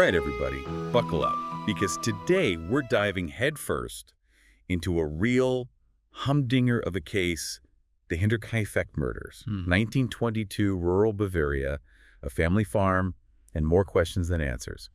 right, everybody, buckle up, because today we're diving headfirst into a real humdinger of a case, the Hinterkaifeck Murders, 1922 rural Bavaria, a family farm, and more questions than answers.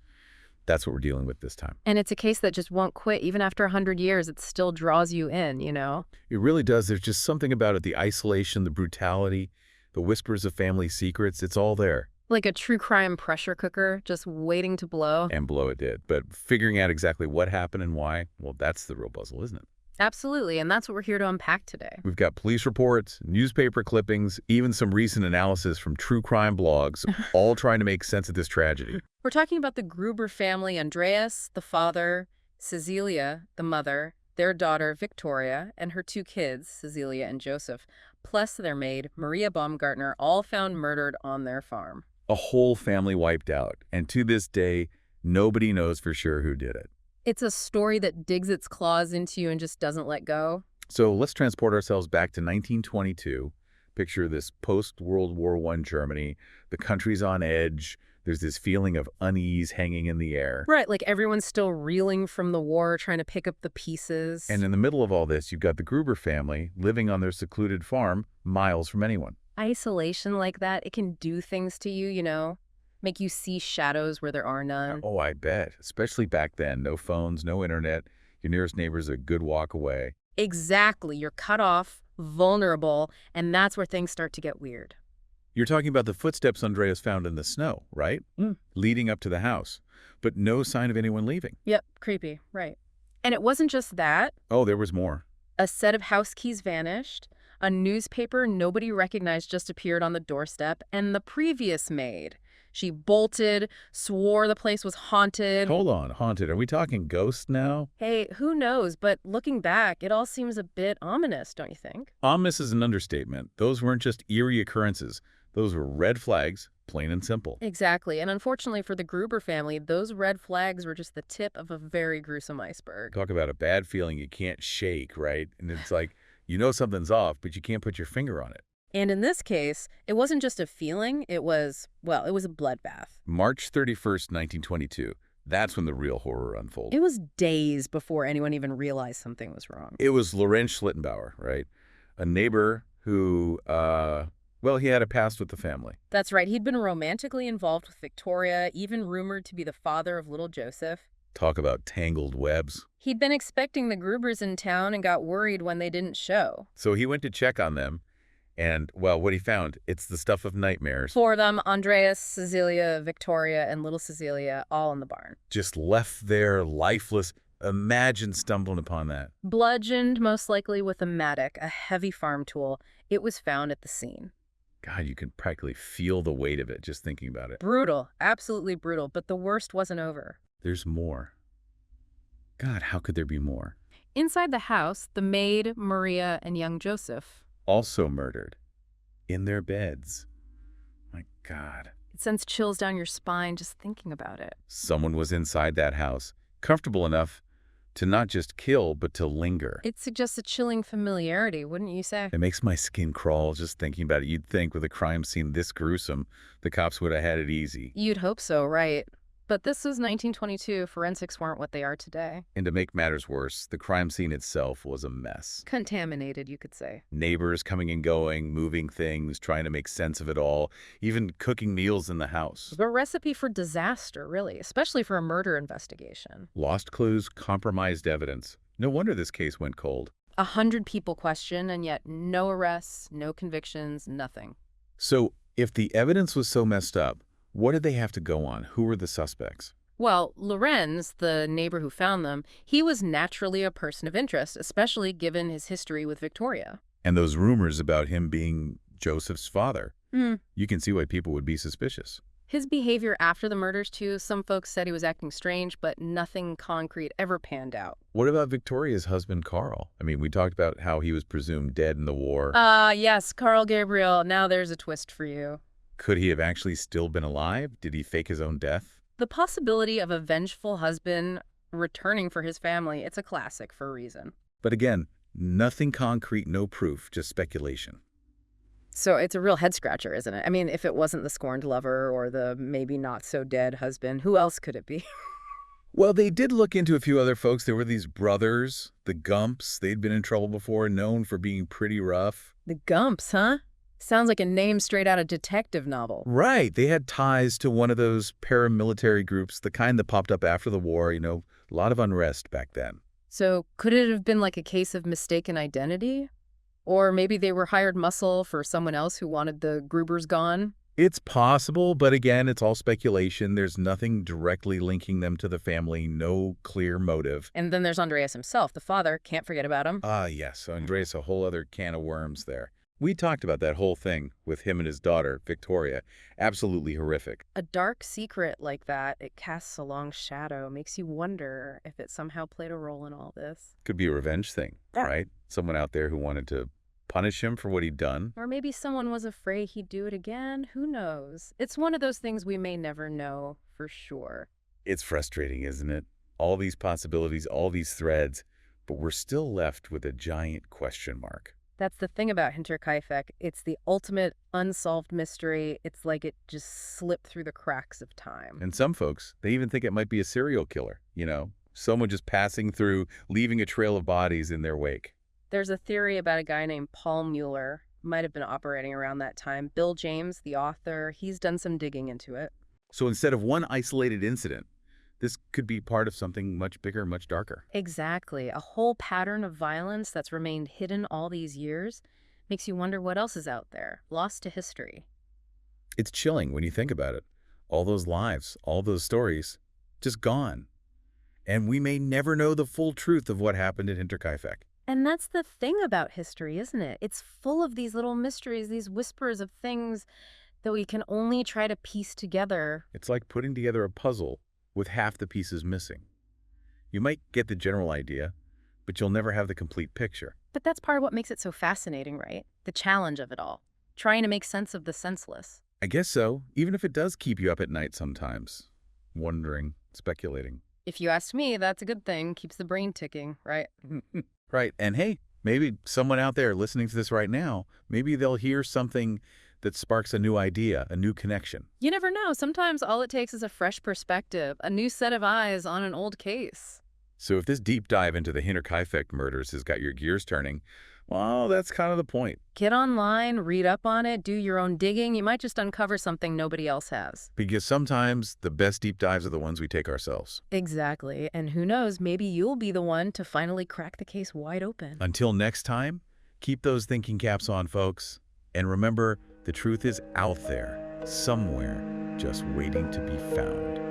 That's what we're dealing with this time. And it's a case that just won't quit. Even after 100 years, it still draws you in, you know? It really does. There's just something about it, the isolation, the brutality, the whispers of family secrets, it's all there. Like a true crime pressure cooker, just waiting to blow. And blow it did. But figuring out exactly what happened and why, well, that's the real puzzle, isn't it? Absolutely, and that's what we're here to unpack today. We've got police reports, newspaper clippings, even some recent analysis from true crime blogs, all trying to make sense of this tragedy. We're talking about the Gruber family, Andreas, the father, Cecilia, the mother, their daughter, Victoria, and her two kids, Cecilia and Joseph, plus their maid, Maria Baumgartner, all found murdered on their farm. A whole family wiped out, and to this day, nobody knows for sure who did it. It's a story that digs its claws into you and just doesn't let go. So let's transport ourselves back to 1922. Picture this post-World War I Germany. The country's on edge. There's this feeling of unease hanging in the air. Right, like everyone's still reeling from the war, trying to pick up the pieces. And in the middle of all this, you've got the Gruber family living on their secluded farm, miles from anyone. Isolation like that, it can do things to you, you know? Make you see shadows where there are none. Oh, I bet. Especially back then. No phones, no internet. Your nearest neighbor's a good walk away. Exactly. You're cut off, vulnerable, and that's where things start to get weird. You're talking about the footsteps Andreas found in the snow, right? Leading up to the house. But no sign of anyone leaving. Yep, creepy, right. And it wasn't just that. Oh, there was more. A set of house keys vanished. A newspaper nobody recognized just appeared on the doorstep. And the previous maid. She bolted, swore the place was haunted. Hold on, haunted. Are we talking ghosts now? Hey, who knows? But looking back, it all seems a bit ominous, don't you think? Ominous is an understatement. Those weren't just eerie occurrences. Those were red flags, plain and simple. Exactly. And unfortunately for the Gruber family, those red flags were just the tip of a very gruesome iceberg. Talk about a bad feeling you can't shake, right? And it's like, you know something's off, but you can't put your finger on it. And in this case, it wasn't just a feeling, it was a bloodbath. March 31st, 1922. That's when the real horror unfolded. It was days before anyone even realized something was wrong. It was Lorenz Schlittenbauer, right? A neighbor who, he had a past with the family. That's right. He'd been romantically involved with Victoria, even rumored to be the father of little Joseph. Talk about tangled webs. He'd been expecting the Grubers in town and got worried when they didn't show. So he went to check on them. And, well, what he found, it's the stuff of nightmares. For them, Andreas, Cecilia, Victoria, and little Cecilia, all in the barn. Just left there, lifeless. Imagine stumbling upon that. Bludgeoned, most likely with a mattock, a heavy farm tool. It was found at the scene. God, you can practically feel the weight of it just thinking about it. Brutal, absolutely brutal, but the worst wasn't over. There's more. God, how could there be more? Inside the house, the maid, Maria, and young Joseph. Also murdered. In their beds. My God. It sends chills down your spine just thinking about it. Someone was inside that house, comfortable enough to not just kill, but to linger. It suggests a chilling familiarity, wouldn't you say? It makes my skin crawl just thinking about it. You'd think with a crime scene this gruesome, the cops would have had it easy. You'd hope so, right? But this was 1922. Forensics weren't what they are today. And to make matters worse, the crime scene itself was a mess. Contaminated, you could say. Neighbors coming and going, moving things, trying to make sense of it all, even cooking meals in the house. A recipe for disaster, really, especially for a murder investigation. Lost clues, compromised evidence. No wonder this case went cold. 100 people questioned, and yet no arrests, no convictions, nothing. So if the evidence was so messed up, what did they have to go on? Who were the suspects? Well, Lorenz, the neighbor who found them, he was naturally a person of interest, especially given his history with Victoria. And those rumors about him being Joseph's father. You can see why people would be suspicious. His behavior after the murders, too, some folks said he was acting strange, but nothing concrete ever panned out. What about Victoria's husband, Carl? I mean, we talked about how he was presumed dead in the war. Yes, Carl Gabriel. Now there's a twist for you. Could he have actually still been alive? Did he fake his own death? The possibility of a vengeful husband returning for his family, it's a classic for a reason. But again, nothing concrete, no proof, just speculation. So it's a real head-scratcher, isn't it? I mean, if it wasn't the scorned lover or the maybe not-so-dead husband, who else could it be? Well, they did look into a few other folks. There were these brothers, the Gumps. They'd been in trouble before, known for being pretty rough. The Gumps, huh? Sounds like a name straight out of detective novel. Right. They had ties to one of those paramilitary groups, the kind that popped up after the war, a lot of unrest back then. So could it have been like a case of mistaken identity? Or maybe they were hired muscle for someone else who wanted the Grubers gone? It's possible, but again, it's all speculation. There's nothing directly linking them to the family, no clear motive. And then there's Andreas himself, the father. Can't forget about him. Ah, yes, Andreas, a whole other can of worms there. We talked about that whole thing with him and his daughter, Victoria. Absolutely horrific. A dark secret like that, it casts a long shadow, makes you wonder if it somehow played a role in all this. Could be a revenge thing, right? Someone out there who wanted to punish him for what he'd done. Or maybe someone was afraid he'd do it again. Who knows? It's one of those things we may never know for sure. It's frustrating, isn't it? All these possibilities, all these threads, but we're still left with a giant question mark. That's the thing about Hinterkaifeck. It's the ultimate unsolved mystery. It's like it just slipped through the cracks of time. And some folks, they even think it might be a serial killer, someone just passing through, leaving a trail of bodies in their wake. There's a theory about a guy named Paul Mueller, might have been operating around that time. Bill James, the author, he's done some digging into it. So instead of one isolated incident, this could be part of something much bigger, much darker. Exactly. A whole pattern of violence that's remained hidden all these years makes you wonder what else is out there, lost to history. It's chilling when you think about it. All those lives, all those stories, just gone. And we may never know the full truth of what happened at Hinterkaifeck. And that's the thing about history, isn't it? It's full of these little mysteries, these whispers of things that we can only try to piece together. It's like putting together a puzzle with half the pieces missing. You might get the general idea, but you'll never have the complete picture. But that's part of what makes it so fascinating, right? The challenge of it all. Trying to make sense of the senseless. I guess so, even if it does keep you up at night sometimes. Wondering, speculating. If you ask me, that's a good thing. Keeps the brain ticking, right? Right. And hey, maybe someone out there listening to this right now, maybe they'll hear something that sparks a new idea, a new connection. You never know. Sometimes all it takes is a fresh perspective, a new set of eyes on an old case. So if this deep dive into the Hinterkaifeck murders has got your gears turning, well, that's kind of the point. Get online, read up on it, do your own digging. You might just uncover something nobody else has. Because sometimes the best deep dives are the ones we take ourselves. Exactly. And who knows, maybe you'll be the one to finally crack the case wide open. Until next time, keep those thinking caps on, folks. And remember, the truth is out there, somewhere, just waiting to be found.